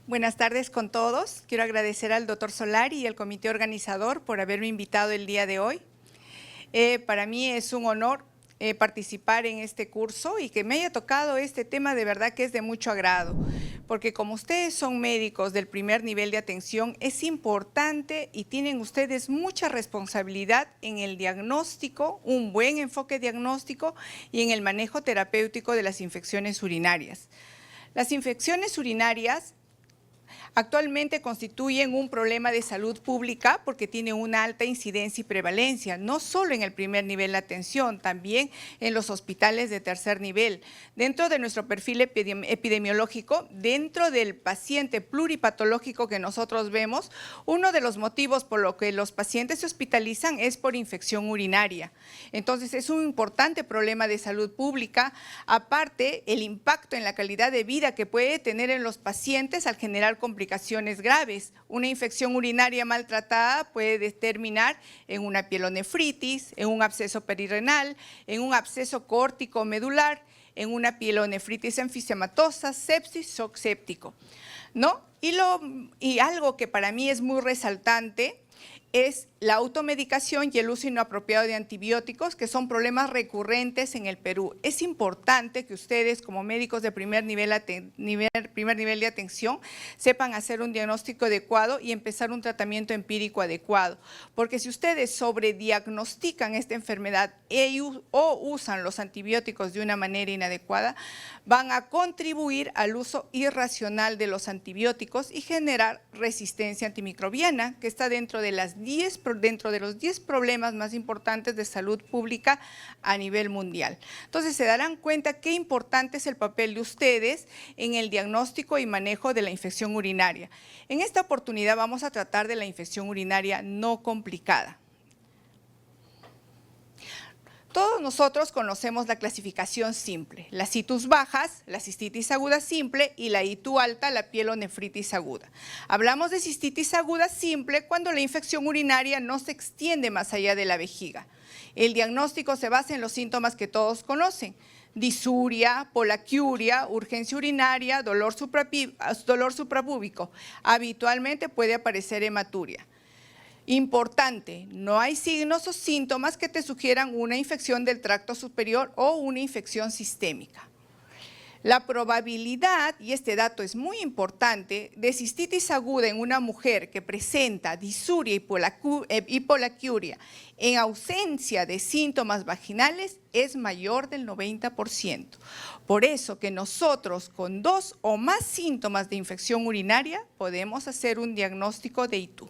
Buenas tardes con todos. Quiero agradecer al doctor Solari y al comité organizador por haberme invitado el día de hoy. Para mí es un honor participar en este curso y que me haya tocado este tema, de verdad que es de mucho agrado, porque como ustedes son médicos del primer nivel de atención, es importante y tienen ustedes mucha responsabilidad en el diagnóstico, un buen enfoque diagnóstico y en el manejo terapéutico de las infecciones urinarias. Las infecciones urinarias actualmente constituyen un problema de salud pública porque tiene una alta incidencia y prevalencia, no solo en el primer nivel de atención, también en los hospitales de tercer nivel. Dentro de nuestro perfil epidemiológico, dentro del paciente pluripatológico que nosotros vemos, uno de los motivos por lo que los pacientes se hospitalizan es por infección urinaria. Entonces, es un importante problema de salud pública. Aparte, el impacto en la calidad de vida que puede tener en los pacientes al generar complicaciones graves. Una infección urinaria maltratada puede terminar en una pielonefritis, en un absceso perirrenal, en un absceso córtico medular, en una pielonefritis enfisematosa, sepsis, shock séptico, ¿no? Y algo que para mí es muy resaltante es la automedicación y el uso inapropiado de antibióticos, que son problemas recurrentes en el Perú. Es importante que ustedes, como médicos de primer nivel de atención, sepan hacer un diagnóstico adecuado y empezar un tratamiento empírico adecuado, porque si ustedes sobrediagnostican esta enfermedad o usan los antibióticos de una manera inadecuada, van a contribuir al uso irracional de los antibióticos y generar resistencia antimicrobiana, que está dentro de los 10 problemas más importantes de salud pública a nivel mundial. Entonces se darán cuenta qué importante es el papel de ustedes en el diagnóstico y manejo de la infección urinaria. En esta oportunidad vamos a tratar de la infección urinaria no complicada. Todos nosotros conocemos la clasificación simple, las citus bajas, la cistitis aguda simple y la ITU alta, la pielonefritis aguda. Hablamos de cistitis aguda simple cuando la infección urinaria no se extiende más allá de la vejiga. El diagnóstico se basa en los síntomas que todos conocen: disuria, polaquiuria, urgencia urinaria, dolor suprapúbico. Habitualmente puede aparecer hematuria. Importante, no hay signos o síntomas que te sugieran una infección del tracto superior o una infección sistémica. La probabilidad, y este dato es muy importante, de cistitis aguda en una mujer que presenta disuria y polaquiuria en ausencia de síntomas vaginales es mayor del 90%. Por eso que nosotros con 2 o más síntomas de infección urinaria podemos hacer un diagnóstico de ITU.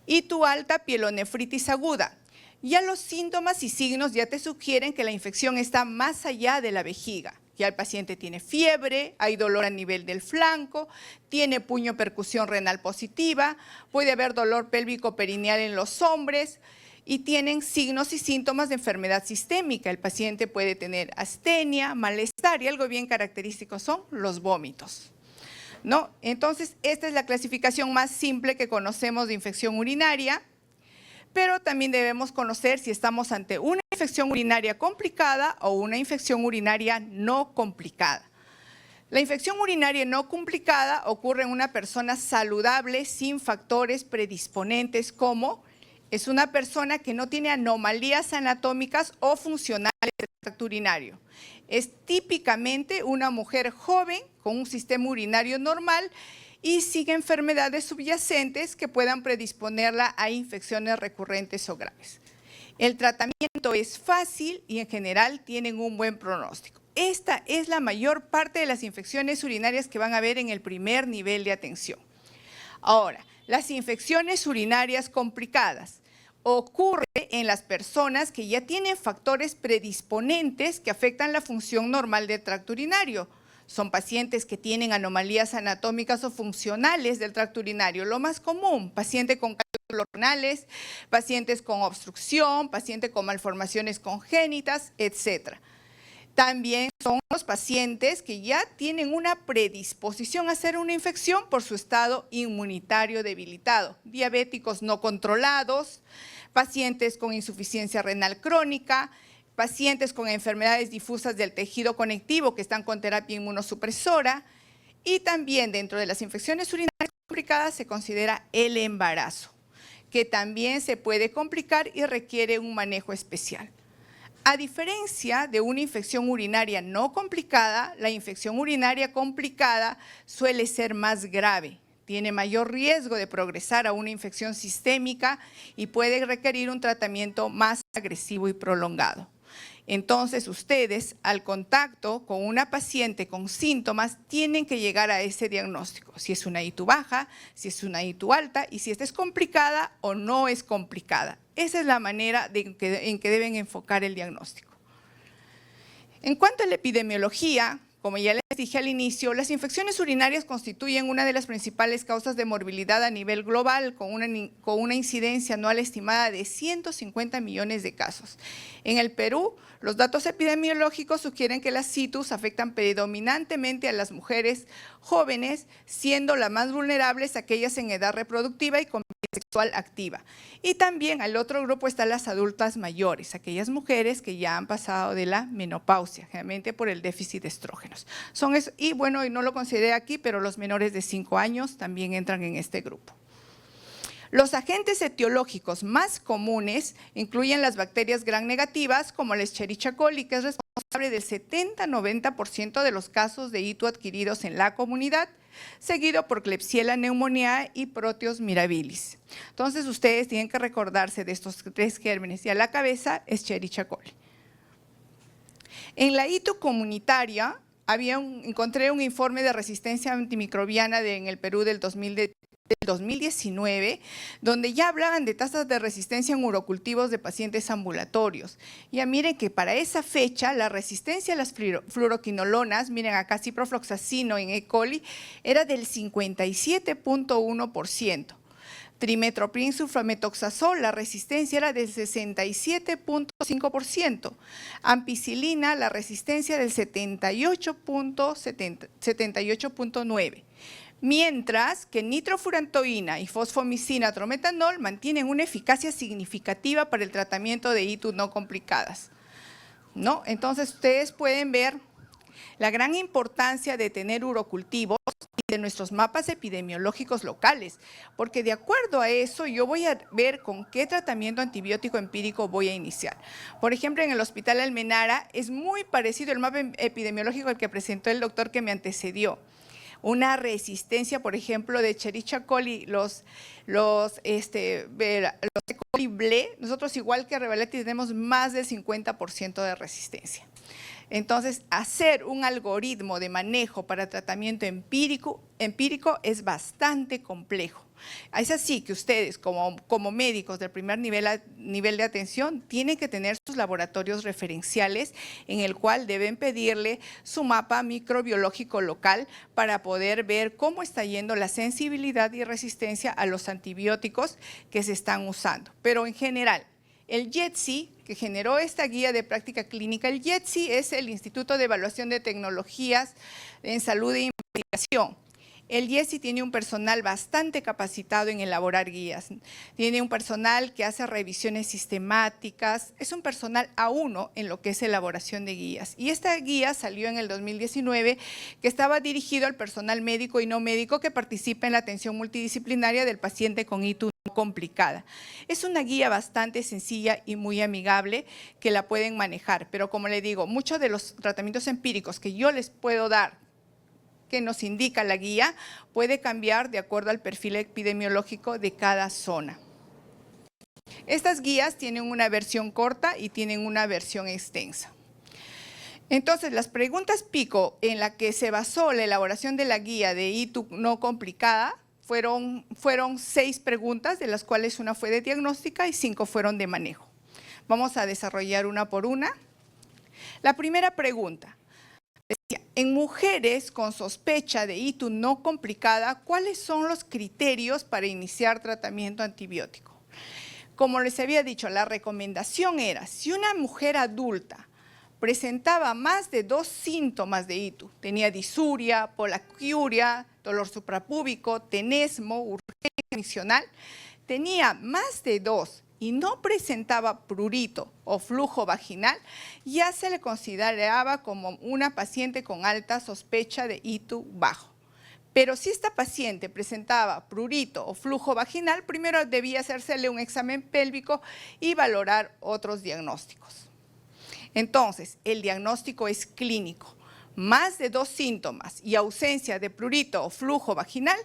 ITU alta, pielonefritis aguda. Ya los síntomas y signos ya te sugieren que la infección está más allá de la vejiga. Ya el paciente tiene fiebre, hay dolor a nivel del flanco, tiene puño percusión renal positiva, puede haber dolor pélvico perineal en los hombres y tienen signos y síntomas de enfermedad sistémica. El paciente puede tener astenia, malestar y algo bien característico son los vómitos, ¿no? Entonces, esta es la clasificación más simple que conocemos de infección urinaria, pero también debemos conocer si estamos ante una infección urinaria complicada o una infección urinaria no complicada. La infección urinaria no complicada ocurre en una persona saludable sin factores predisponentes, como es una persona que no tiene anomalías anatómicas o funcionales del tracto urinario. Es típicamente una mujer joven con un sistema urinario normal y sin enfermedades subyacentes que puedan predisponerla a infecciones recurrentes o graves. El tratamiento es fácil y en general tienen un buen pronóstico. Esta es la mayor parte de las infecciones urinarias que van a ver en el primer nivel de atención. Ahora, las infecciones urinarias complicadas ocurre en las personas que ya tienen factores predisponentes que afectan la función normal del tracto urinario. Son pacientes que tienen anomalías anatómicas o funcionales del tracto urinario. Lo más común, pacientes con cálculos renales, pacientes con obstrucción, pacientes con malformaciones congénitas, etc. También son los pacientes que ya tienen una predisposición a hacer una infección por su estado inmunitario debilitado, diabéticos no controlados, pacientes con insuficiencia renal crónica, pacientes con enfermedades difusas del tejido conectivo que están con terapia inmunosupresora, Y también dentro de las infecciones urinarias complicadas se considera el embarazo, que también se puede complicar y requiere un manejo especial. A diferencia de una infección urinaria no complicada, la infección urinaria complicada suele ser más grave, tiene mayor riesgo de progresar a una infección sistémica y puede requerir un tratamiento más agresivo y prolongado. Entonces, ustedes, al contacto con una paciente con síntomas, tienen que llegar a ese diagnóstico, si es una ITU baja, si es una ITU alta y si esta es complicada o no es complicada. Esa es la manera en que deben enfocar el diagnóstico. En cuanto a la epidemiología, como ya les dije al inicio, las infecciones urinarias constituyen una de las principales causas de morbilidad a nivel global, con una incidencia anual estimada de 150 millones de casos. En el Perú, los datos epidemiológicos sugieren que las ITUs afectan predominantemente a las mujeres jóvenes, siendo las más vulnerables aquellas en edad reproductiva y con vida sexual activa. Y también al otro grupo están las adultas mayores, aquellas mujeres que ya han pasado de la menopausia, generalmente por el déficit de estrógenos. Y bueno, no lo consideré aquí, pero los menores de 5 años también entran en este grupo. Los agentes etiológicos más comunes incluyen las bacterias gram negativas, como la Escherichia coli, que es responsable del 70-90% de los casos de ITU adquiridos en la comunidad, seguido por Klebsiella pneumoniae y Proteus mirabilis. Entonces, ustedes tienen que recordarse de estos 3 gérmenes y a la cabeza, Escherichia coli. En la ITU comunitaria, encontré un informe de resistencia antimicrobiana en el Perú del 2019, donde ya hablaban de tasas de resistencia en urocultivos de pacientes ambulatorios. Ya miren que para esa fecha la resistencia a las fluoroquinolonas, miren acá ciprofloxacino en E. coli, era del 57.1%. Trimetoprim sulfametoxazol, la resistencia era del 67.5%. Ampicilina, la resistencia del 78.9%. Mientras que nitrofurantoína y fosfomicina trometanol mantienen una eficacia significativa para el tratamiento de ITU no complicadas, ¿no? Entonces, ustedes pueden ver la gran importancia de tener urocultivos y de nuestros mapas epidemiológicos locales, porque de acuerdo a eso yo voy a ver con qué tratamiento antibiótico empírico voy a iniciar. Por ejemplo, en el Hospital Almenara es muy parecido el mapa epidemiológico al que presentó el doctor que me antecedió. Una resistencia, por ejemplo, de Escherichia coli, los E. coli ble, nosotros igual que Revaleti tenemos más del 50% de resistencia. Entonces, hacer un algoritmo de manejo para tratamiento empírico es bastante complejo. Es así que ustedes, como médicos del primer nivel de atención, tienen que tener sus laboratorios referenciales en el cual deben pedirle su mapa microbiológico local para poder ver cómo está yendo la sensibilidad y resistencia a los antibióticos que se están usando. Pero en general, el IETSI, que generó esta guía de práctica clínica, el IETSI es el Instituto de Evaluación de Tecnologías en Salud e Investigación. El IETSI tiene un personal bastante capacitado en elaborar guías, tiene un personal que hace revisiones sistemáticas, es un personal A1 en lo que es elaboración de guías. Y esta guía salió en el 2019, que estaba dirigido al personal médico y no médico que participa en la atención multidisciplinaria del paciente con ITU no complicada. Es una guía bastante sencilla y muy amigable que la pueden manejar, pero como le digo, muchos de los tratamientos empíricos que yo les puedo dar, que nos indica la guía, puede cambiar de acuerdo al perfil epidemiológico de cada zona. Estas guías tienen una versión corta y tienen una versión extensa. Entonces, las preguntas pico en la que se basó la elaboración de la guía de ITU no complicada fueron 6 preguntas, de las cuales una fue de diagnóstica y 5 fueron de manejo. Vamos a desarrollar una por una. La primera pregunta. En mujeres con sospecha de ITU no complicada, ¿cuáles son los criterios para iniciar tratamiento antibiótico? Como les había dicho, la recomendación era, si una mujer adulta presentaba más de 2 síntomas de ITU, tenía disuria, polaquiuria, dolor suprapúbico, tenesmo, urgencia misional, tenía más de 2 y no presentaba prurito o flujo vaginal, ya se le consideraba como una paciente con alta sospecha de ITU bajo. Pero si esta paciente presentaba prurito o flujo vaginal, primero debía hacérsele un examen pélvico y valorar otros diagnósticos. Entonces, el diagnóstico es clínico. Más de 2 síntomas y ausencia de prurito o flujo vaginal,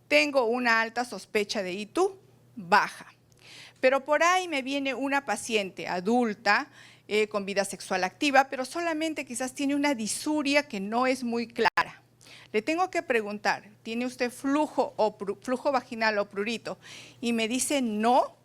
tengo una alta sospecha de ITU baja. Pero por ahí me viene una paciente adulta con vida sexual activa, pero solamente quizás tiene una disuria que no es muy clara. Le tengo que preguntar, ¿tiene usted flujo vaginal o prurito? Y me dice no,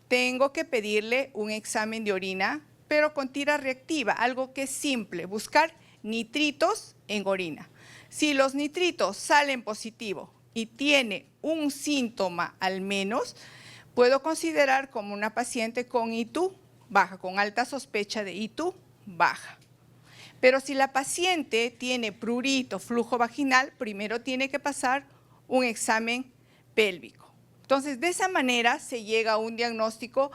tengo que pedirle un examen de orina, pero con tira reactiva, algo que es simple, buscar nitritos en orina. Si los nitritos salen positivo y tiene un síntoma al menos, puedo considerar como una paciente con ITU baja, con alta sospecha de ITU baja. Pero si la paciente tiene prurito, flujo vaginal, primero tiene que pasar un examen pélvico. Entonces, de esa manera se llega a un diagnóstico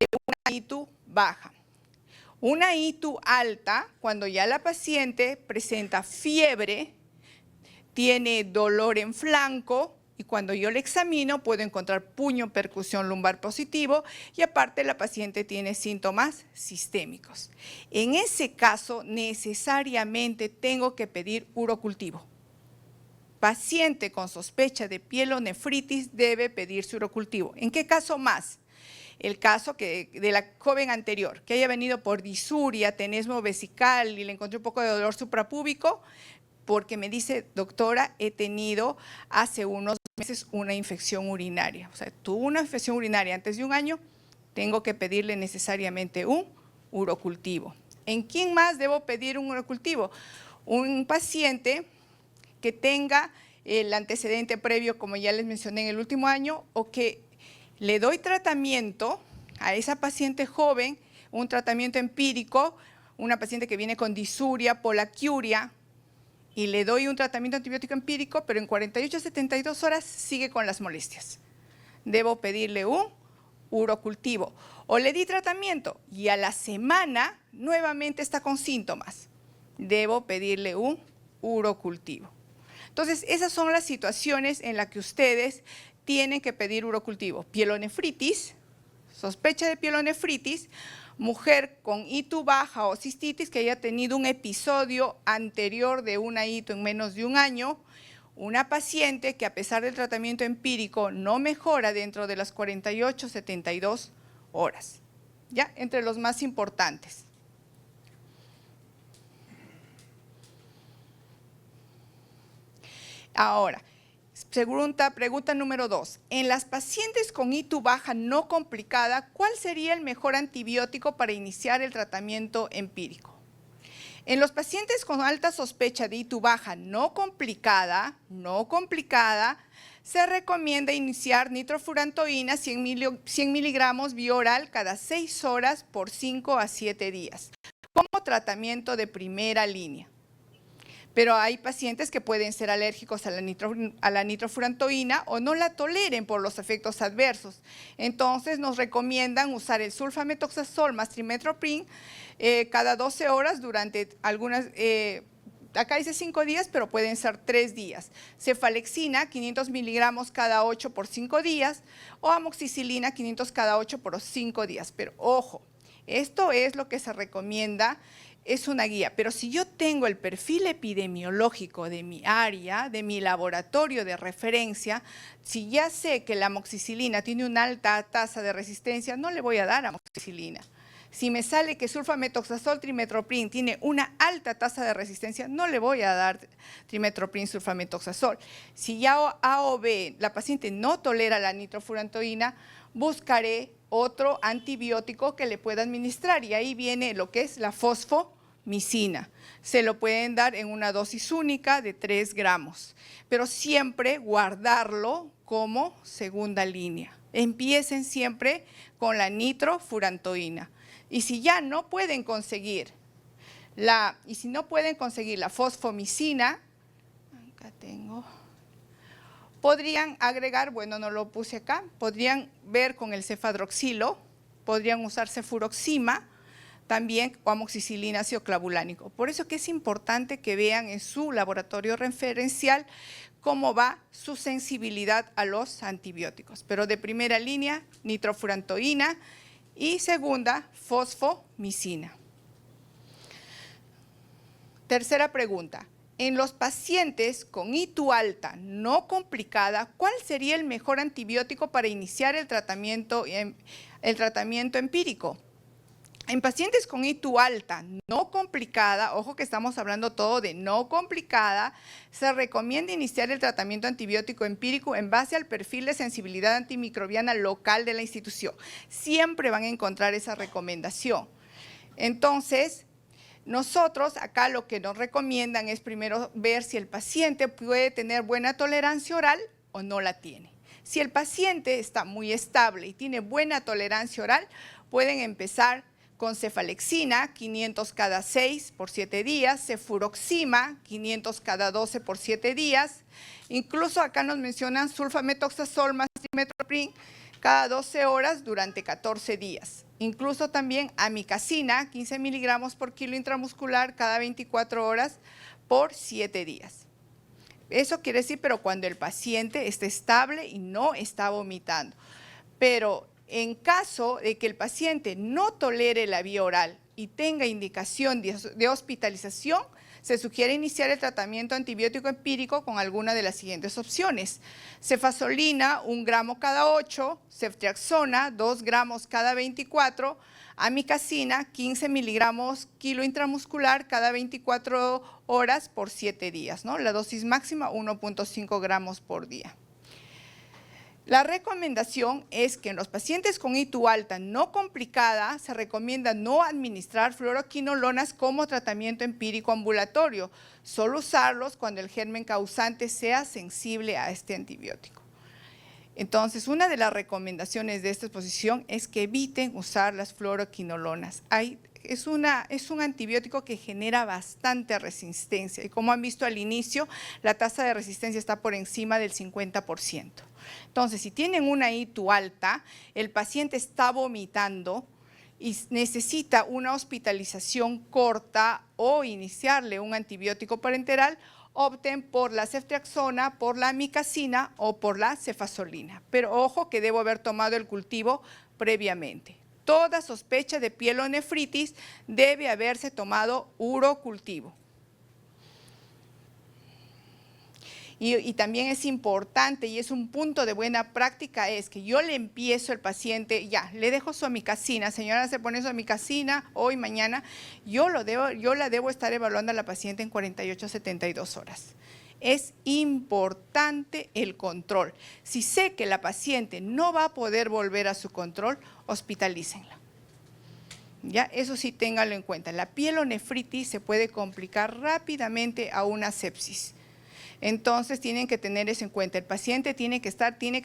de una ITU baja. Una ITU alta, cuando ya la paciente presenta fiebre, tiene dolor en flanco, y cuando yo le examino puedo encontrar puño percusión lumbar positivo y aparte la paciente tiene síntomas sistémicos. En ese caso necesariamente tengo que pedir urocultivo. Paciente con sospecha de pielonefritis debe pedirse urocultivo. ¿En qué caso más? El caso de la joven anterior, que haya venido por disuria, tenesmo vesical y le encontré un poco de dolor suprapúbico, porque me dice, doctora, he tenido hace unos meses una infección urinaria. O sea, tuvo una infección urinaria antes de un año, tengo que pedirle necesariamente un urocultivo. ¿En quién más debo pedir un urocultivo? Un paciente que tenga el antecedente previo, como ya les mencioné en el último año, o que le doy tratamiento a esa paciente joven, un tratamiento empírico, una paciente que viene con disuria, polaquiuria, y le doy un tratamiento antibiótico empírico, pero en 48 a 72 horas sigue con las molestias. Debo pedirle un urocultivo. O le di tratamiento y a la semana nuevamente está con síntomas. Debo pedirle un urocultivo. Entonces, esas son las situaciones en las que ustedes tienen que pedir urocultivo. Pielonefritis, sospecha de pielonefritis, mujer con ITU baja o cistitis que haya tenido un episodio anterior de una ITU en menos de un año, una paciente que a pesar del tratamiento empírico no mejora dentro de las 48 72 horas, ¿ya? Entre los más importantes. Ahora, pregunta número 2. En las pacientes con ITU baja no complicada, ¿cuál sería el mejor antibiótico para iniciar el tratamiento empírico? En los pacientes con alta sospecha de ITU baja no complicada, se recomienda iniciar nitrofurantoína 100 miligramos vía oral cada 6 horas por 5 a 7 días, como tratamiento de primera línea. Pero hay pacientes que pueden ser alérgicos a la nitrofurantoína o no la toleren por los efectos adversos. Entonces nos recomiendan usar el sulfametoxazol más trimethoprim cada 12 horas durante algunas, acá dice 5 días, pero pueden ser 3 días. Cefalexina, 500 miligramos cada 8 por 5 días o amoxicilina, 500 cada 8 por 5 días. Pero ojo, esto es lo que se recomienda. Es una guía, pero si yo tengo el perfil epidemiológico de mi área, de mi laboratorio de referencia, si ya sé que la amoxicilina tiene una alta tasa de resistencia, no le voy a dar amoxicilina. Si me sale que sulfametoxazol trimethoprim tiene una alta tasa de resistencia, no le voy a dar trimethoprim sulfametoxazol. Si ya A o B, la paciente no tolera la nitrofurantoína, buscaré otro antibiótico que le pueda administrar y ahí viene lo que es la fosfomicina. Se lo pueden dar en una dosis única de 3 gramos, pero siempre guardarlo como segunda línea. Empiecen siempre con la nitrofurantoína. Y si ya no pueden conseguir la fosfomicina, acá tengo, podrían agregar, bueno, no lo puse acá, podrían ver con el cefadroxilo, podrían usar cefuroxima también o amoxicilina ácido clavulánico. Por eso que es importante que vean en su laboratorio referencial cómo va su sensibilidad a los antibióticos. Pero de primera línea, nitrofurantoína y segunda, fosfomicina. Tercera pregunta. En los pacientes con ITU alta no complicada, ¿cuál sería el mejor antibiótico para iniciar el tratamiento empírico? En pacientes con ITU alta no complicada, ojo que estamos hablando todo de no complicada, se recomienda iniciar el tratamiento antibiótico empírico en base al perfil de sensibilidad antimicrobiana local de la institución. Siempre van a encontrar esa recomendación. Entonces, nosotros acá lo que nos recomiendan es primero ver si el paciente puede tener buena tolerancia oral o no la tiene. Si el paciente está muy estable y tiene buena tolerancia oral, pueden empezar con cefalexina, 500 cada 6 por 7 días, cefuroxima, 500 cada 12 por 7 días. Incluso acá nos mencionan sulfametoxazol más trimethoprim cada 12 horas durante 14 días. Incluso también amicacina, 15 miligramos por kilo intramuscular cada 24 horas por 7 días. Eso quiere decir, pero cuando el paciente esté estable y no está vomitando. Pero en caso de que el paciente no tolere la vía oral y tenga indicación de hospitalización, se sugiere iniciar el tratamiento antibiótico empírico con alguna de las siguientes opciones. Cefazolina, 1 gramo cada 8, ceftriaxona, 2 gramos cada 24, amicacina, 15 miligramos kilo intramuscular cada 24 horas por 7 días, ¿no? La dosis máxima, 1.5 gramos por día. La recomendación es que en los pacientes con ITU alta no complicada se recomienda no administrar fluoroquinolonas como tratamiento empírico ambulatorio, solo usarlos cuando el germen causante sea sensible a este antibiótico. Entonces, una de las recomendaciones de esta exposición es que eviten usar las fluoroquinolonas. Es un antibiótico que genera bastante resistencia y como han visto al inicio, la tasa de resistencia está por encima del 50%. Entonces, si tienen una ITU alta, el paciente está vomitando y necesita una hospitalización corta o iniciarle un antibiótico parenteral, opten por la ceftriaxona, por la amicacina o por la cefazolina. Pero ojo que debo haber tomado el cultivo previamente. Toda sospecha de pielonefritis debe haberse tomado urocultivo. Y también es importante y es un punto de buena práctica es que yo le empiezo al paciente, ya, le dejo su amicacina, señora se pone su amicacina hoy, mañana, yo la debo estar evaluando a la paciente en 48 a 72 horas. Es importante el control. Si sé que la paciente no va a poder volver a su control, hospitalícenla. Ya, eso sí ténganlo en cuenta. La pielonefritis se puede complicar rápidamente a una sepsis. Entonces tienen que tener eso en cuenta. El paciente tiene que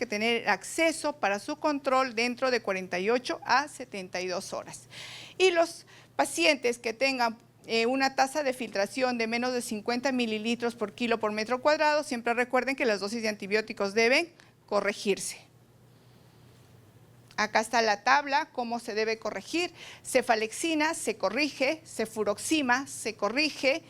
tener acceso para su control dentro de 48 a 72 horas. Y los pacientes que tengan una tasa de filtración de menos de 50 mililitros por kilo por metro cuadrado, siempre recuerden que las dosis de antibióticos deben corregirse. Acá está la tabla, cómo se debe corregir. Cefalexina se corrige, cefuroxima se corrige,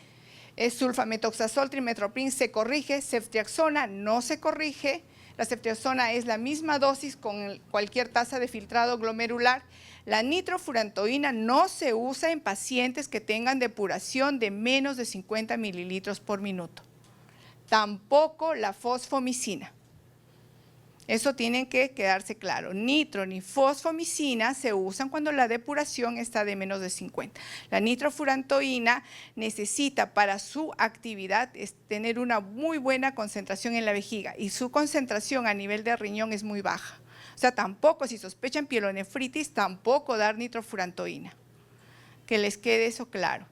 sulfametoxazol, trimethoprim se corrige, ceftriaxona no se corrige. La ceftriaxona es la misma dosis con cualquier tasa de filtrado glomerular. La nitrofurantoína no se usa en pacientes que tengan depuración de menos de 50 mililitros por minuto. Tampoco la fosfomicina. Eso tienen que quedarse claro. Nitro ni fosfomicina se usan cuando la depuración está de menos de 50. La nitrofurantoína necesita para su actividad tener una muy buena concentración en la vejiga y su concentración a nivel de riñón es muy baja. O sea, tampoco, si sospechan pielonefritis, tampoco dar nitrofurantoína. Que les quede eso claro.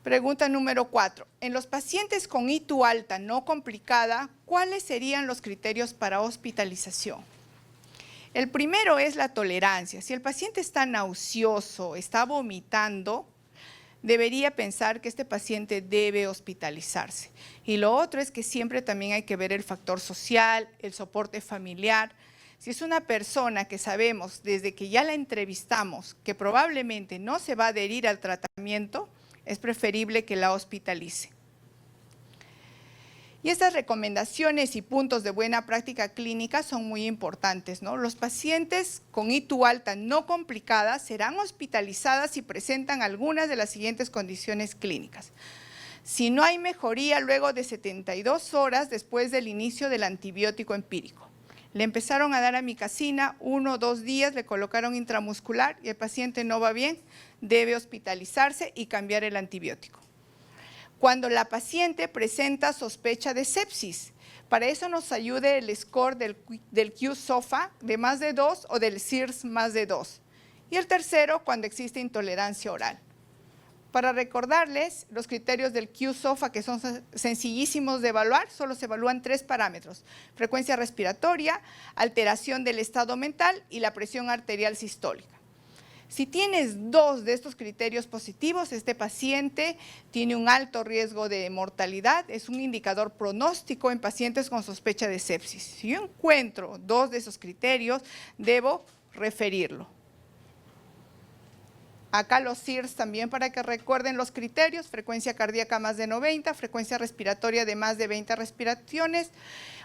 Pregunta número 4. En los pacientes con ITU alta no complicada, ¿cuáles serían los criterios para hospitalización? El primero es la tolerancia. Si el paciente está nauseoso, está vomitando, debería pensar que este paciente debe hospitalizarse. Y lo otro es que siempre también hay que ver el factor social, el soporte familiar. Si es una persona que sabemos desde que ya la entrevistamos que probablemente no se va a adherir al tratamiento, es preferible que la hospitalice. Y estas recomendaciones y puntos de buena práctica clínica son muy importantes, ¿no? Los pacientes con ITU alta no complicada serán hospitalizadas si presentan algunas de las siguientes condiciones clínicas. Si no hay mejoría luego de 72 horas después del inicio del antibiótico empírico. Le empezaron a dar amicacina, 1 o 2 días, le colocaron intramuscular y el paciente no va bien, debe hospitalizarse y cambiar el antibiótico. Cuando la paciente presenta sospecha de sepsis, para eso nos ayude el score del Q-SOFA de más de 2 o del SIRS más de 2. Y el tercero, cuando existe intolerancia oral. Para recordarles los criterios del Q-SOFA, que son sencillísimos de evaluar, solo se evalúan 3 parámetros: frecuencia respiratoria, alteración del estado mental y la presión arterial sistólica. Si tienes 2 de estos criterios positivos, este paciente tiene un alto riesgo de mortalidad, es un indicador pronóstico en pacientes con sospecha de sepsis. Si yo encuentro 2 de esos criterios, debo referirlo. Acá los SIRS también para que recuerden los criterios: frecuencia cardíaca más de 90, frecuencia respiratoria de más de 20 respiraciones,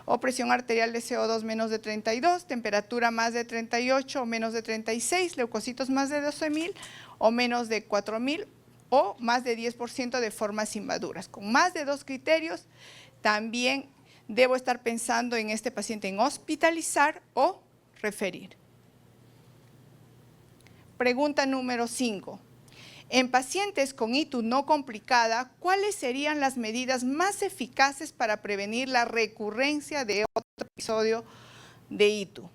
o presión arterial de CO2 menos de 32, temperatura más de 38 o menos de 36, leucocitos más de 12.000 o menos de 4.000 o más de 10% de formas inmaduras. Con más de 2 criterios, también debo estar pensando en este paciente en hospitalizar o referir. Pregunta número 5. En pacientes con ITU no complicada, ¿cuáles serían las medidas más eficaces para prevenir la recurrencia de otro episodio de ITU?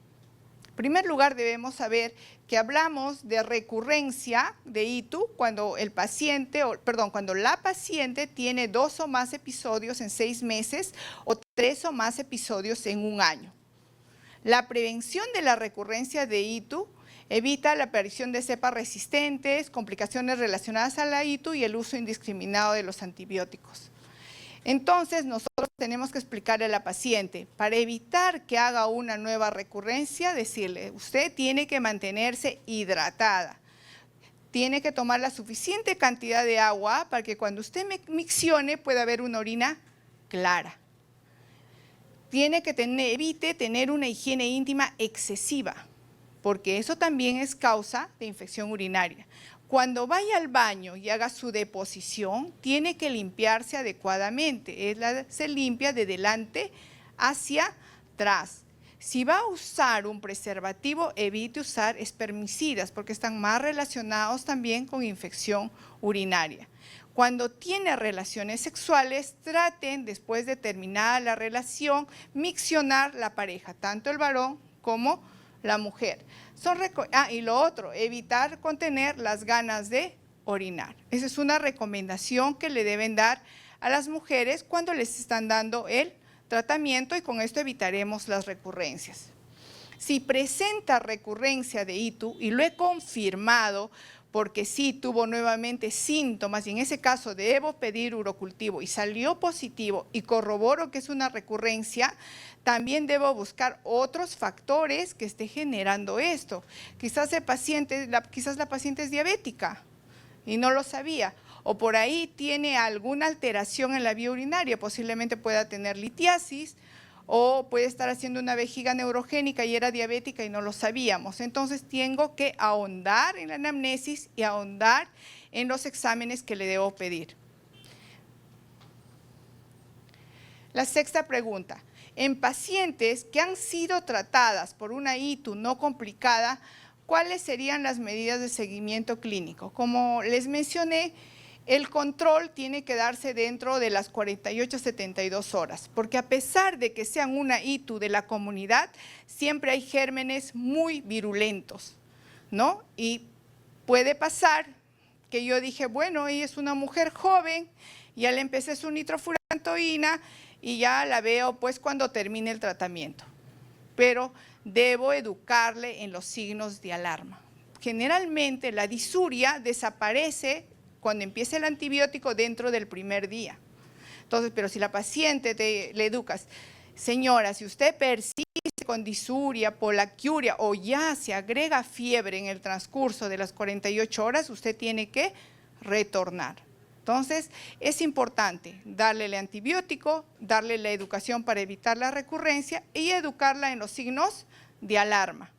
En primer lugar, debemos saber que hablamos de recurrencia de ITU cuando cuando la paciente tiene 2 o más episodios en 6 meses o 3 o más episodios en 1 año. La prevención de la recurrencia de ITU evita la aparición de cepas resistentes, complicaciones relacionadas a la ITU y el uso indiscriminado de los antibióticos. Entonces, nosotros tenemos que explicarle a la paciente, para evitar que haga una nueva recurrencia, decirle: usted tiene que mantenerse hidratada, tiene que tomar la suficiente cantidad de agua para que cuando usted miccione pueda haber una orina clara. Tiene que evite tener una higiene íntima excesiva, porque eso también es causa de infección urinaria. Cuando vaya al baño y haga su deposición, tiene que limpiarse adecuadamente. Se limpia de delante hacia atrás. Si va a usar un preservativo, evite usar espermicidas, porque están más relacionados también con infección urinaria. Cuando tiene relaciones sexuales, traten, después de terminar la relación, miccionar la pareja, tanto el varón como la mujer. Y lo otro, evitar contener las ganas de orinar. Esa es una recomendación que le deben dar a las mujeres cuando les están dando el tratamiento, y con esto evitaremos las recurrencias. Si presenta recurrencia de ITU, y lo he confirmado porque sí tuvo nuevamente síntomas, y en ese caso debo pedir urocultivo y salió positivo y corroboro que es una recurrencia, también debo buscar otros factores que esté generando esto. Quizás la paciente es diabética y no lo sabía, o por ahí tiene alguna alteración en la vía urinaria, posiblemente pueda tener litiasis, o puede estar haciendo una vejiga neurogénica y era diabética y no lo sabíamos. Entonces tengo que ahondar en la anamnesis y ahondar en los exámenes que le debo pedir. La sexta pregunta: en pacientes que han sido tratadas por una ITU no complicada, ¿cuáles serían las medidas de seguimiento clínico? Como les mencioné, el control tiene que darse dentro de las 48 a 72 horas, porque a pesar de que sean una ITU de la comunidad, siempre hay gérmenes muy virulentos, ¿no? Y puede pasar que yo dije, bueno, ella es una mujer joven, ya le empecé su nitrofurantoína y ya la veo pues cuando termine el tratamiento. Pero debo educarle en los signos de alarma. Generalmente la disuria desaparece cuando empieza el antibiótico dentro del primer día. Entonces, pero si la paciente le educas, Señora, si usted persiste con disuria, polaquiuria o ya se agrega fiebre en el transcurso de las 48 horas, usted tiene que retornar. Entonces, es importante darle el antibiótico, darle la educación para evitar la recurrencia y educarla en los signos de alarma.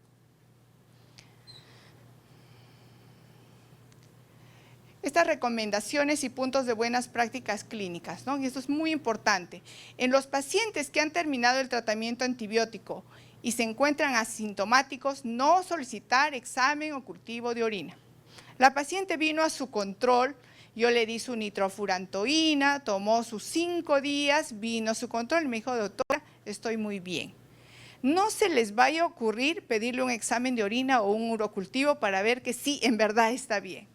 Estas recomendaciones y puntos de buenas prácticas clínicas, ¿no? Y esto es muy importante. En los pacientes que han terminado el tratamiento antibiótico y se encuentran asintomáticos, no solicitar examen o cultivo de orina. La paciente vino a su control, yo le di su nitrofurantoína, tomó sus 5 días, vino a su control y me dijo, doctora, estoy muy bien. No se les vaya a ocurrir pedirle un examen de orina o un urocultivo para ver que sí, en verdad está bien.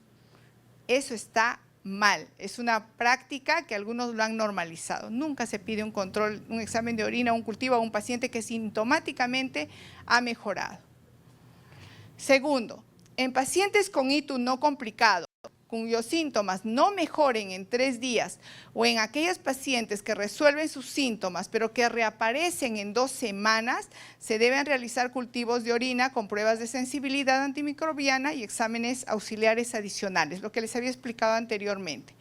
Eso está mal, es una práctica que algunos lo han normalizado. Nunca se pide un control, un examen de orina, un cultivo a un paciente que sintomáticamente ha mejorado. Segundo, en pacientes con ITU no complicado, cuyos síntomas no mejoren en 3 días, o en aquellas pacientes que resuelven sus síntomas, pero que reaparecen en 2 semanas, se deben realizar cultivos de orina con pruebas de sensibilidad antimicrobiana y exámenes auxiliares adicionales, lo que les había explicado anteriormente.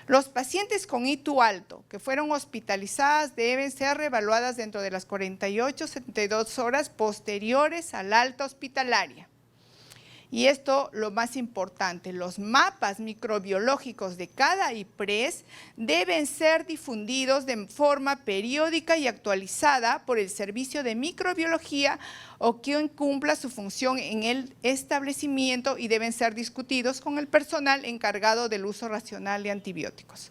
Los pacientes con ITU alto que fueron hospitalizadas deben ser reevaluadas dentro de las 48-72 horas posteriores al alta hospitalaria. Y esto, lo más importante, los mapas microbiológicos de cada IPRES deben ser difundidos de forma periódica y actualizada por el Servicio de Microbiología o quien cumpla su función en el establecimiento y deben ser discutidos con el personal encargado del uso racional de antibióticos.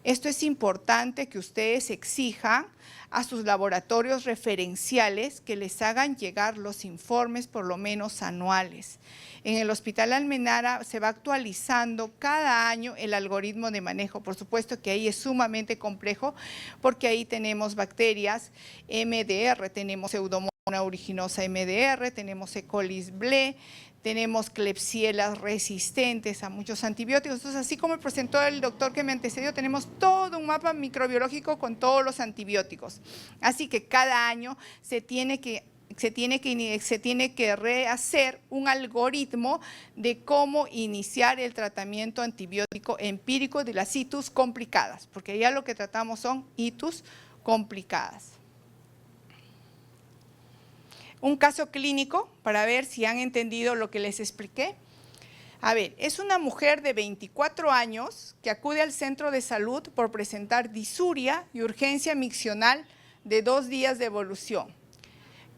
Esto es importante que ustedes exijan a sus laboratorios referenciales que les hagan llegar los informes por lo menos anuales. En el Hospital Almenara se va actualizando cada año el algoritmo de manejo. Por supuesto que ahí es sumamente complejo porque ahí tenemos bacterias MDR, tenemos Pseudomonas aeruginosa MDR, tenemos E. coli ble, tenemos Klebsiella resistentes a muchos antibióticos. Entonces, así como presentó el doctor que me antecedió, tenemos todo un mapa microbiológico con todos los antibióticos. Así que cada año se tiene que rehacer un algoritmo de cómo iniciar el tratamiento antibiótico empírico de las ITUs complicadas, porque ya lo que tratamos son ITUs complicadas. Un caso clínico para ver si han entendido lo que les expliqué. A ver, es una mujer de 24 años que acude al centro de salud por presentar disuria y urgencia miccional de 2 días de evolución.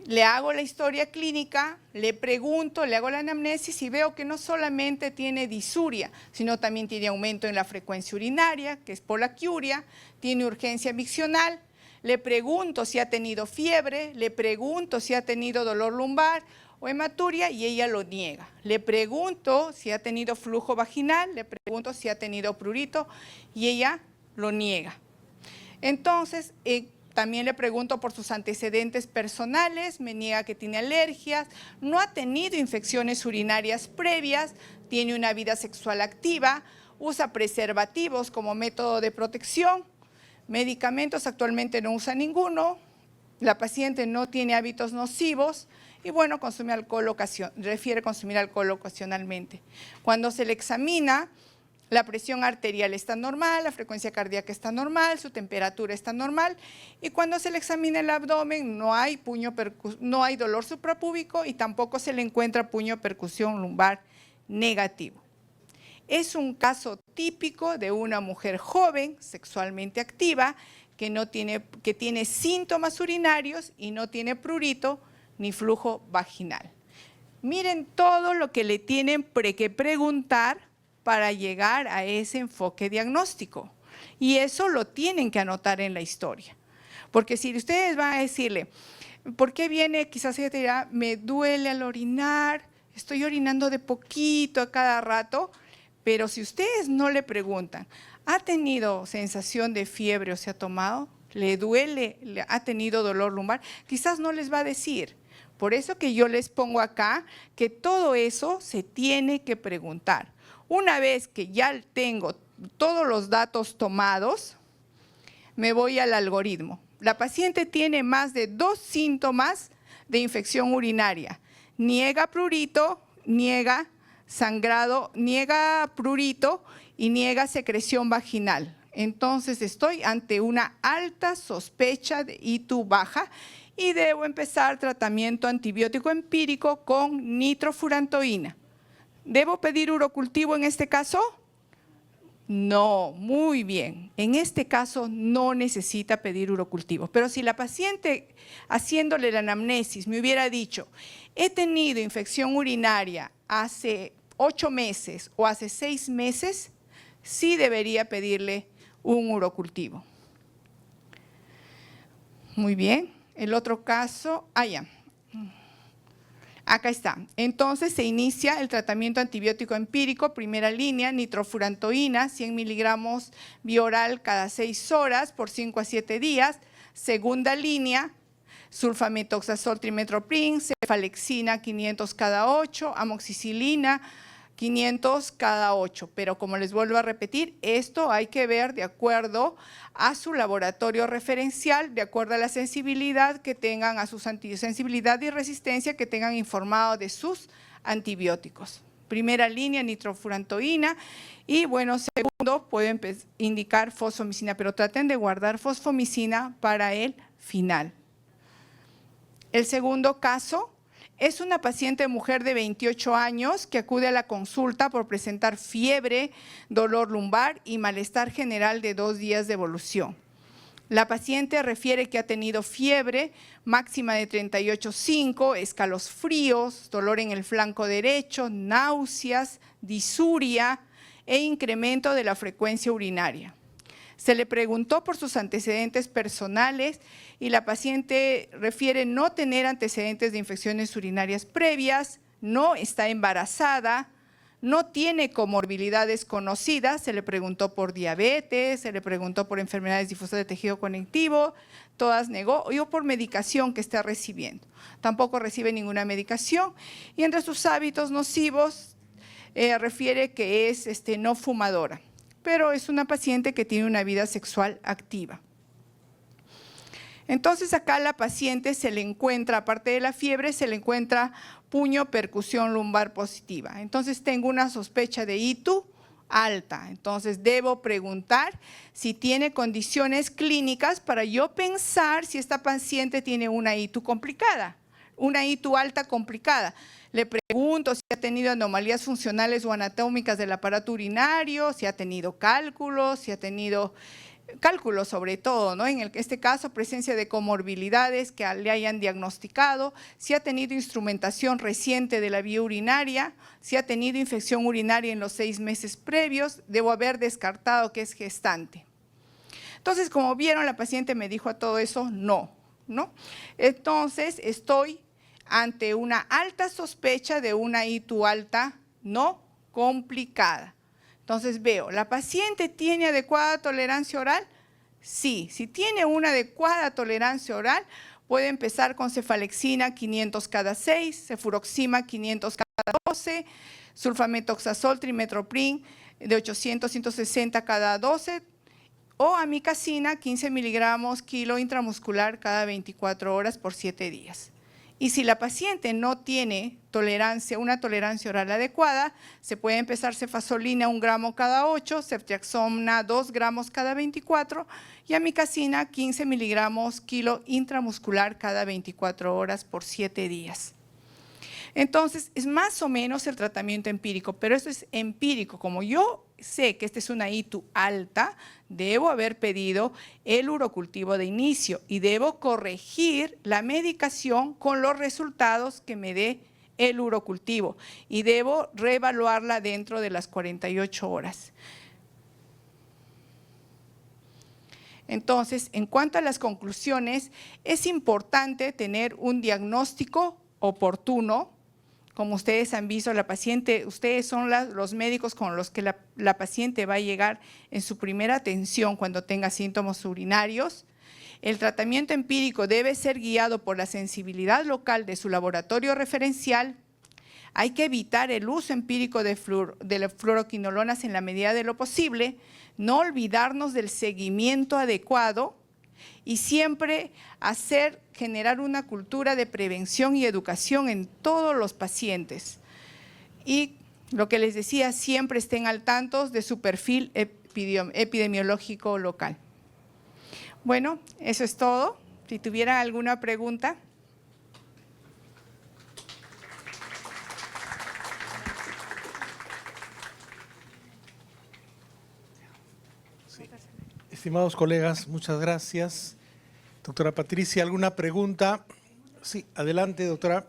Le hago la historia clínica, le pregunto, le hago la anamnesis y veo que no solamente tiene disuria, sino también tiene aumento en la frecuencia urinaria, que es polaquiuria, tiene urgencia miccional. Le pregunto si ha tenido fiebre, le pregunto si ha tenido dolor lumbar o hematuria y ella lo niega. Le pregunto si ha tenido flujo vaginal, le pregunto si ha tenido prurito y ella lo niega. Entonces, también le pregunto por sus antecedentes personales, me niega que tiene alergias, no ha tenido infecciones urinarias previas, tiene una vida sexual activa, usa preservativos como método de protección. Medicamentos actualmente no usa ninguno, la paciente no tiene hábitos nocivos y bueno, consume alcohol refiere consumir alcohol ocasionalmente. Cuando se le examina, la presión arterial está normal, la frecuencia cardíaca está normal, su temperatura está normal y cuando se le examina el abdomen no hay dolor suprapúbico y tampoco se le encuentra puño percusión lumbar negativo. Es un caso típico de una mujer joven, sexualmente activa, que tiene síntomas urinarios y no tiene prurito ni flujo vaginal. Miren todo lo que le tienen que preguntar para llegar a ese enfoque diagnóstico. Y eso lo tienen que anotar en la historia. Porque si ustedes van a decirle, ¿por qué viene? Quizás ella te dirá, me duele al orinar, estoy orinando de poquito a cada rato. Pero si ustedes no le preguntan, ¿ha tenido sensación de fiebre o se ha tomado? ¿Le duele? ¿Ha tenido dolor lumbar? Quizás no les va a decir. Por eso que yo les pongo acá que todo eso se tiene que preguntar. Una vez que ya tengo todos los datos tomados, me voy al algoritmo. La paciente tiene más de 2 síntomas de infección urinaria. Niega prurito, niega sangrado, niega prurito y niega secreción vaginal. Entonces estoy ante una alta sospecha de ITU baja y debo empezar tratamiento antibiótico empírico con nitrofurantoína. ¿Debo pedir urocultivo en este caso? No, muy bien. En este caso no necesita pedir urocultivo. Pero si la paciente, haciéndole la anamnesis, me hubiera dicho, he tenido infección urinaria hace 8 meses o hace 6 meses, sí debería pedirle un urocultivo. Muy bien. El otro caso, ya. Acá está. Entonces se inicia el tratamiento antibiótico empírico, primera línea, nitrofurantoína, 100 miligramos vía oral cada 6 horas por 5 a 7 días. Segunda línea, sulfamethoxazol trimethoprim, cefalexina 500 cada 8, amoxicilina 500 cada 8, pero como les vuelvo a repetir, esto hay que ver de acuerdo a su laboratorio referencial, de acuerdo a la sensibilidad que tengan, a su sensibilidad y resistencia que tengan informado de sus antibióticos. Primera línea, nitrofurantoína y bueno, segundo, pueden indicar fosfomicina, pero traten de guardar fosfomicina para el final. El segundo caso es una paciente mujer de 28 años que acude a la consulta por presentar fiebre, dolor lumbar y malestar general de 2 días de evolución. La paciente refiere que ha tenido fiebre máxima de 38,5, escalofríos, dolor en el flanco derecho, náuseas, disuria e incremento de la frecuencia urinaria. Se le preguntó por sus antecedentes personales y la paciente refiere no tener antecedentes de infecciones urinarias previas, no está embarazada, no tiene comorbilidades conocidas, se le preguntó por diabetes, se le preguntó por enfermedades difusas de tejido conectivo, todas negó, o por medicación que está recibiendo. Tampoco recibe ninguna medicación y entre sus hábitos nocivos refiere que es no fumadora, pero es una paciente que tiene una vida sexual activa. Entonces acá a la paciente se le encuentra, aparte de la fiebre, se le encuentra puño percusión lumbar positiva. Entonces tengo una sospecha de ITU alta. Entonces debo preguntar si tiene condiciones clínicas para yo pensar si esta paciente tiene una ITU complicada, una ITU alta complicada. Le pregunto si ha tenido anomalías funcionales o anatómicas del aparato urinario, si ha tenido cálculos, si ha tenido cálculos sobre todo, ¿no? En este caso, presencia de comorbilidades que le hayan diagnosticado, si ha tenido instrumentación reciente de la vía urinaria, si ha tenido infección urinaria en los 6 meses previos, debo haber descartado que es gestante. Entonces, como vieron, la paciente me dijo a todo eso, no. Entonces, estoy ante una alta sospecha de una ITU alta no complicada. Entonces veo, ¿la paciente tiene adecuada tolerancia oral? Sí, si tiene una adecuada tolerancia oral, puede empezar con cefalexina 500 cada 6, cefuroxima 500 cada 12, sulfamethoxazol trimethoprim de 800 a 160 cada 12 o amicacina 15 miligramos kilo intramuscular cada 24 horas por 7 días. Y si la paciente no tiene una tolerancia oral adecuada, se puede empezar cefazolina 1 gramo cada 8, ceftriaxona 2 gramos cada 24 y amicacina 15 miligramos kilo intramuscular cada 24 horas por 7 días. Entonces, es más o menos el tratamiento empírico, pero eso es empírico. Como yo sé que esta es una ITU alta, debo haber pedido el urocultivo de inicio y debo corregir la medicación con los resultados que me dé el urocultivo y debo reevaluarla dentro de las 48 horas. Entonces, en cuanto a las conclusiones, es importante tener un diagnóstico oportuno. Como ustedes han visto, la paciente, ustedes son los médicos con los que la paciente va a llegar en su primera atención cuando tenga síntomas urinarios. El tratamiento empírico debe ser guiado por la sensibilidad local de su laboratorio referencial. Hay que evitar el uso empírico de las fluoroquinolonas en la medida de lo posible, no olvidarnos del seguimiento adecuado y siempre generar una cultura de prevención y educación en todos los pacientes. Y lo que les decía, siempre estén al tanto de su perfil epidemiológico local. Bueno, eso es todo. Si tuvieran alguna pregunta. Sí. Estimados colegas, muchas gracias. Doctora Patricia, ¿alguna pregunta? Sí, adelante, doctora.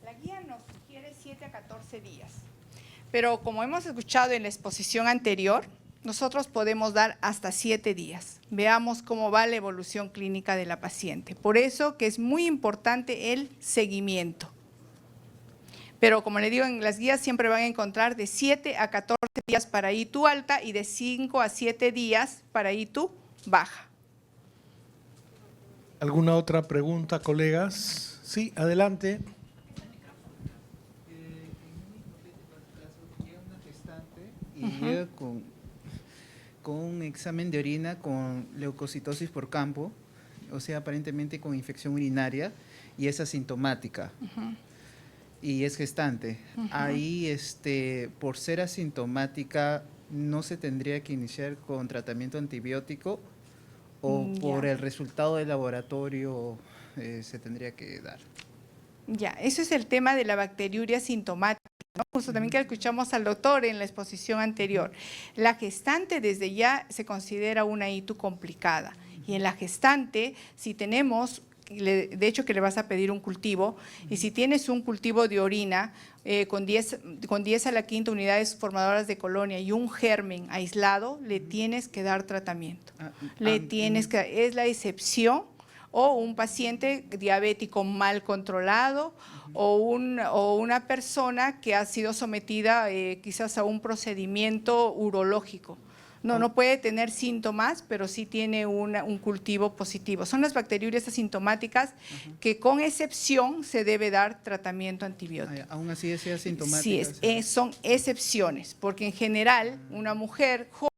La guía nos sugiere 7 a 14 días, pero como hemos escuchado en la exposición anterior, nosotros podemos dar hasta 7 días. Veamos cómo va la evolución clínica de la paciente. Por eso que es muy importante el seguimiento. Pero como le digo, en las guías siempre van a encontrar de 7 a 14 días para ITU alta y de 5 a 7 días para ITU baja. ¿Alguna otra pregunta, colegas? Sí, adelante. En un hipotético caso, llega una gestante y llega con un examen de orina con leucocitosis por campo, o sea, aparentemente con infección urinaria, y es asintomática. Y es gestante. Ahí, por ser asintomática, ¿no se tendría que iniciar con tratamiento antibiótico o por el resultado del laboratorio se tendría que dar? Ya, eso es el tema de la bacteriuria sintomática, ¿no? Justo también que escuchamos al doctor en la exposición anterior. La gestante desde ya se considera una ITU complicada. Y en la gestante, si tenemos, de hecho que le vas a pedir un cultivo, y si tienes un cultivo de orina con 10 a la quinta unidades formadoras de colonia y un germen aislado, le tienes que dar tratamiento. Es la excepción. O un paciente diabético mal controlado o una persona que ha sido sometida quizás a un procedimiento urológico. No puede tener síntomas, pero sí tiene un cultivo positivo. Son las bacteriurias asintomáticas que con excepción se debe dar tratamiento antibiótico. Aún así es asintomática. Sí, son excepciones, porque en general una mujer joven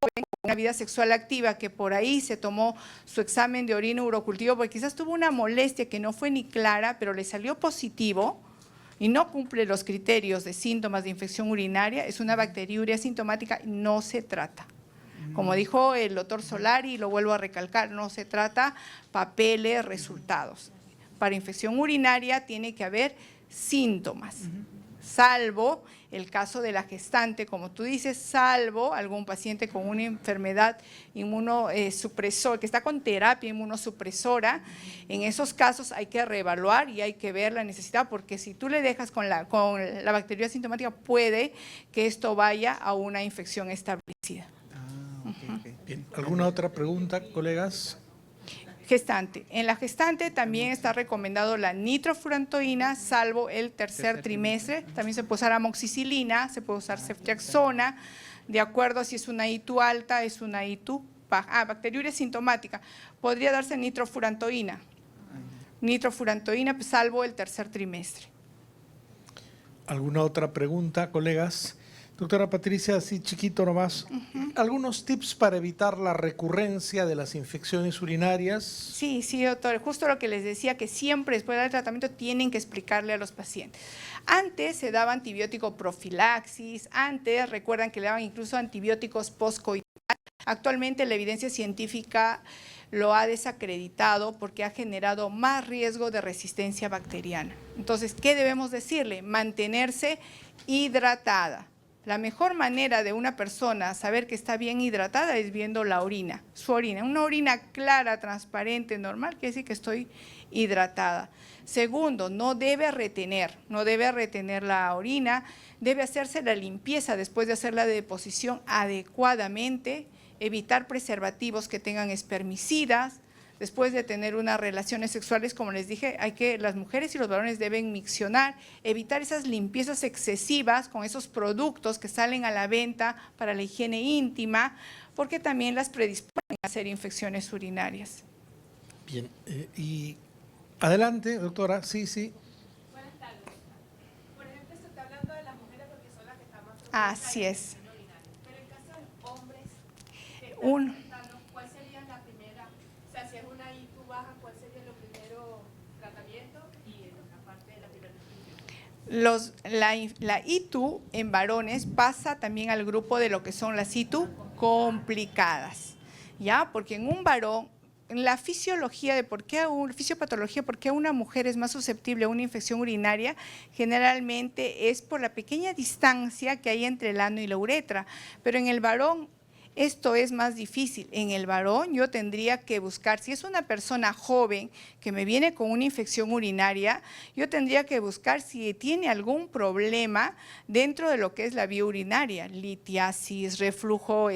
una vida sexual activa que por ahí se tomó su examen de orina urocultivo porque quizás tuvo una molestia que no fue ni clara, pero le salió positivo y no cumple los criterios de síntomas de infección urinaria, es una bacteriuria asintomática y no se trata. Como dijo el doctor Solari, y lo vuelvo a recalcar, no se trata papeles, resultados. Para infección urinaria tiene que haber síntomas. Salvo el caso de la gestante, como tú dices, salvo algún paciente con una enfermedad inmunosupresora, que está con terapia inmunosupresora, en esos casos hay que reevaluar y hay que ver la necesidad, porque si tú le dejas con la bacteria asintomática, puede que esto vaya a una infección establecida. Okay. Bien. ¿Alguna otra pregunta, colegas? Gestante. En la gestante también está recomendado la nitrofurantoína, salvo el tercer trimestre. También se puede usar amoxicilina, se puede usar ceftriaxona, de acuerdo a si es una ITU alta, es una ITU baja. Bacteriuria sintomática. Podría darse nitrofurantoína. Nitrofurantoína, salvo el tercer trimestre. ¿Alguna otra pregunta, colegas? Doctora Patricia, así chiquito nomás, ¿algunos tips para evitar la recurrencia de las infecciones urinarias? Sí, doctor, justo lo que les decía, que siempre después del tratamiento tienen que explicarle a los pacientes. Antes se daba antibiótico profilaxis, antes recuerdan que le daban incluso antibióticos postcoital. Actualmente la evidencia científica lo ha desacreditado porque ha generado más riesgo de resistencia bacteriana. Entonces, ¿qué debemos decirle? Mantenerse hidratada. La mejor manera de una persona saber que está bien hidratada es viendo la orina, su orina. Una orina clara, transparente, normal, quiere decir que estoy hidratada. Segundo, no debe retener la orina, debe hacerse la limpieza después de hacer la deposición adecuadamente, evitar preservativos que tengan espermicidas. Después de tener unas relaciones sexuales, como les dije, las mujeres y los varones deben miccionar, evitar esas limpiezas excesivas con esos productos que salen a la venta para la higiene íntima, porque también las predisponen a hacer infecciones urinarias. Bien, y adelante, doctora, sí. Buenas tardes. Así es. Pero en caso de hombres que están Un- tratando, ¿cuál sería la primera? O sea, si es una ITU baja, ¿cuál sería lo primero tratamiento? Y aparte de la primera infección. La ITU en varones pasa también al grupo de lo que son las ITU complicadas, ¿ya? Porque en un varón, en la fisiología de fisiopatología, por qué una mujer es más susceptible a una infección urinaria, generalmente es por la pequeña distancia que hay entre el ano y la uretra, pero en el varón esto es más difícil. En el varón yo tendría que buscar, si es una persona joven que me viene con una infección urinaria, yo tendría que buscar si tiene algún problema dentro de lo que es la vía urinaria, litiasis, reflujo,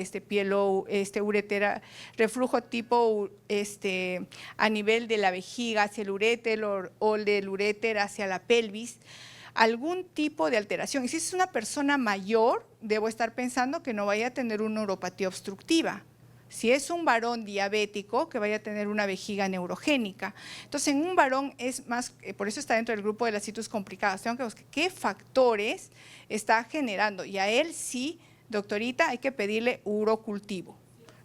uretera, reflujo tipo a nivel de la vejiga hacia el uréter o del uréter hacia la pelvis, algún tipo de alteración. Y si es una persona mayor, debo estar pensando que no vaya a tener una neuropatía obstructiva. Si es un varón diabético, que vaya a tener una vejiga neurogénica. Entonces, en un varón es más, por eso está dentro del grupo de las ITUs complicadas. Tengo que buscar qué factores está generando. Y a él sí, doctorita, hay que pedirle urocultivo.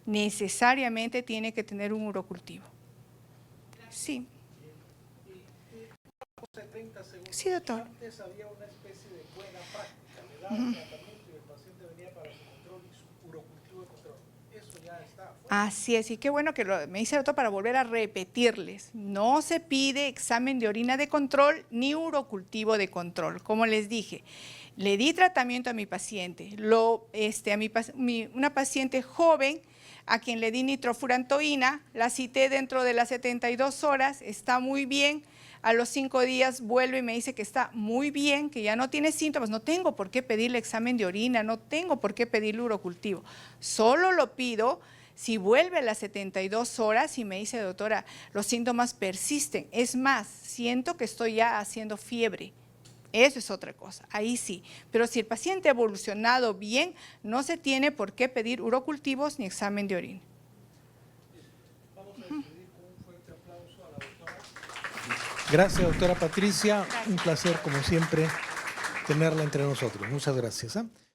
Necesariamente tiene que tener un urocultivo. Sí. Sí, doctor. Antes había una especie de buena práctica, le daban tratamiento y el paciente venía para su control y su urocultivo de control. Eso ya está. Así es, y qué bueno que me dice el doctor para volver a repetirles. No se pide examen de orina de control ni urocultivo de control. Como les dije, le di tratamiento a mi paciente, una paciente joven a quien le di nitrofurantoína, la cité dentro de las 72 horas, está muy bien. A los 5 días vuelve y me dice que está muy bien, que ya no tiene síntomas. No tengo por qué pedirle examen de orina, no tengo por qué pedirle urocultivo. Solo lo pido si vuelve a las 72 horas y me dice, doctora, los síntomas persisten. Es más, siento que estoy ya haciendo fiebre. Eso es otra cosa, ahí sí. Pero si el paciente ha evolucionado bien, no se tiene por qué pedir urocultivos ni examen de orina. Gracias, doctora Patricia. Un placer, como siempre, tenerla entre nosotros. Muchas gracias.